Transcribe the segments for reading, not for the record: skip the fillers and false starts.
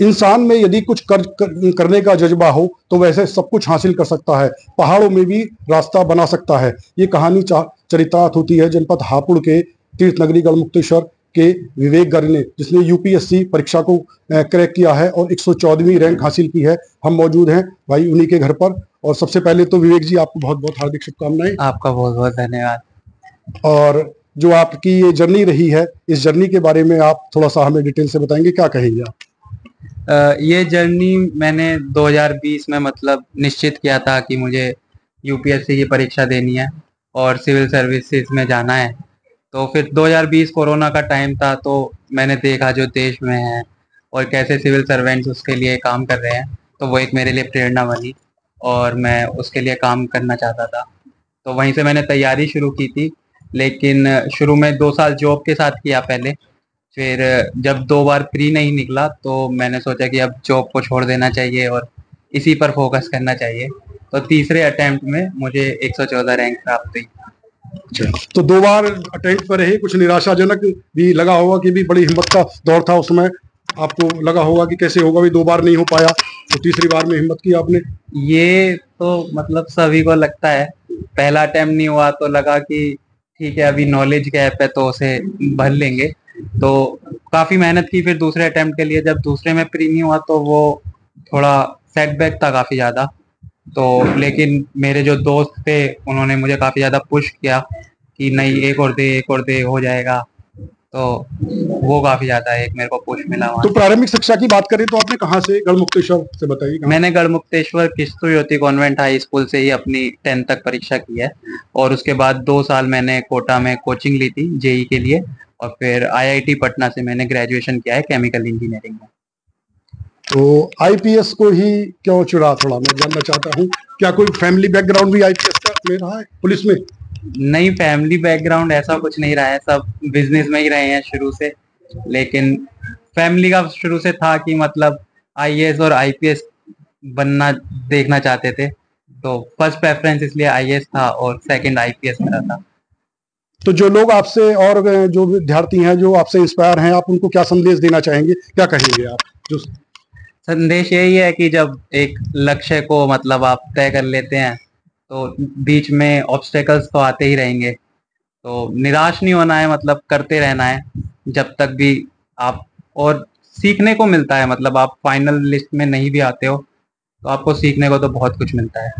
इंसान में यदि कुछ करने का जज्बा हो तो वैसे सब कुछ हासिल कर सकता है, पहाड़ों में भी रास्ता बना सकता है। ये कहानी चरितार्थ होती है जनपद हापुड़ के तीर्थ नगरी गढ़मुक्तेश्वर के विवेक गर्ग ने, जिसने यूपीएससी परीक्षा को क्रैक किया है और 114वीं रैंक हासिल की है। हम मौजूद हैं भाई उन्हीं के घर पर। और सबसे पहले तो विवेक जी, आपको बहुत बहुत हार्दिक शुभकामनाएं। आपका बहुत बहुत धन्यवाद। और जो आपकी ये जर्नी रही है, इस जर्नी के बारे में आप थोड़ा सा हमें डिटेल से बताएंगे, क्या कहेंगे आप? ये जर्नी मैंने 2020 में मतलब निश्चित किया था कि मुझे यूपीएससी की परीक्षा देनी है और सिविल सर्विसेज में जाना है। तो फिर 2020 कोरोना का टाइम था, तो मैंने देखा जो देश में है और कैसे सिविल सर्वेंट्स उसके लिए काम कर रहे हैं, तो वो एक मेरे लिए प्रेरणा बनी और मैं उसके लिए काम करना चाहता था। तो वहीं से मैंने तैयारी शुरू की थी, लेकिन शुरू में 2 साल जॉब के साथ किया पहले। फिर जब 2 बार प्री नहीं निकला तो मैंने सोचा कि अब जॉब को छोड़ देना चाहिए और इसी पर फोकस करना चाहिए। तो तीसरे अटेम्प्ट में मुझे 114 रैंक प्राप्त हुई। तो 2 बार अटेम्प्ट पर रहे, कुछ निराशाजनक भी लगा होगा कि भी बड़ी हिम्मत का दौर था उसमें, आपको लगा होगा कि कैसे होगा, भी 2 बार नहीं हो पाया तो तीसरी बार में हिम्मत की आपने? ये तो मतलब सभी को लगता है, पहला अटेम्प्ट नहीं हुआ तो लगा कि ठीक है अभी नॉलेज गैप है तो उसे भर लेंगे। तो काफी मेहनत की फिर दूसरे अटेम्प्ट के लिए। जब दूसरे में प्री नहीं हुआ तो वो थोड़ा सेटबैक था काफी ज्यादा। तो लेकिन मेरे जो दोस्त थे उन्होंने मुझे काफी ज्यादा पुश किया कि नहीं एक और दे हो जाएगा। तो वो काफी ज्यादा एक मेरे को पुश मिला वहाँ। तो प्रारंभिक शिक्षा की बात करें तो आपने कहाँ से, गढ़मुक्तेश्वर से बताइए? मैंने गढ़मुक्तेश्वर किस्तु ज्योति कॉन्वेंट हाई स्कूल से ही अपनी 10th तक परीक्षा की है और उसके बाद 2 साल मैंने कोटा में कोचिंग ली थी जेई के लिए और फिर आईआईटी पटना से मैंने ग्रेजुएशन किया है केमिकल इंजीनियरिंग में। तो आईपीएस को ही क्यों चुना, थोड़ा मैं जानना चाहता हूँ। क्या कोई फैमिली बैकग्राउंड भी आईपीएस का ले रहा है, पुलिस में? नहीं, फैमिली बैकग्राउंड ऐसा कुछ नहीं रहा है, सब बिजनेस में ही रहे हैं शुरू से। लेकिन फैमिली का शुरू से था कि मतलब आईएएस और आईपीएस बनना देखना चाहते थे, तो फर्स्ट प्रेफरेंस इसलिए आईएएस था और सेकंड आईपीएस मेरा था। तो जो लोग आपसे और जो विद्यार्थी हैं जो आपसे इंस्पायर हैं, आप उनको क्या संदेश देना चाहेंगे, क्या कहेंगे आप? जो संदेश यही है कि जब एक लक्ष्य को मतलब आप तय कर लेते हैं तो बीच में ऑब्स्टेकल्स तो आते ही रहेंगे, तो निराश नहीं होना है, मतलब करते रहना है जब तक भी आप, और सीखने को मिलता है। मतलब आप फाइनल लिस्ट में नहीं भी आते हो तो आपको सीखने को तो बहुत कुछ मिलता है।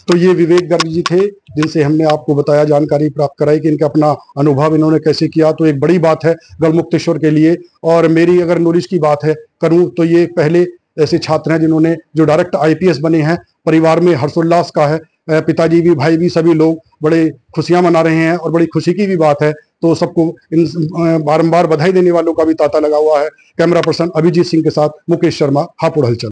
तो ये विवेक गर्ग जी थे जिनसे हमने आपको बताया, जानकारी प्राप्त कराई कि इनका अपना अनुभव इन्होंने कैसे किया। तो एक बड़ी बात है गढ़मुक्तेश्वर के लिए। और मेरी अगर नॉलेज की बात है करूं तो ये पहले ऐसे छात्र हैं जिन्होंने जो डायरेक्ट आईपीएस बने हैं। परिवार में हर्षोल्लास का है, पिताजी भी, भाई भी, सभी लोग बड़े खुशियां मना रहे हैं और बड़ी खुशी की भी बात है। तो सबको इन बारंबार बधाई देने वालों का भी तांता लगा हुआ है। कैमरा पर्सन अभिजीत सिंह के साथ मुकेश शर्मा, हापुड़ हलचल।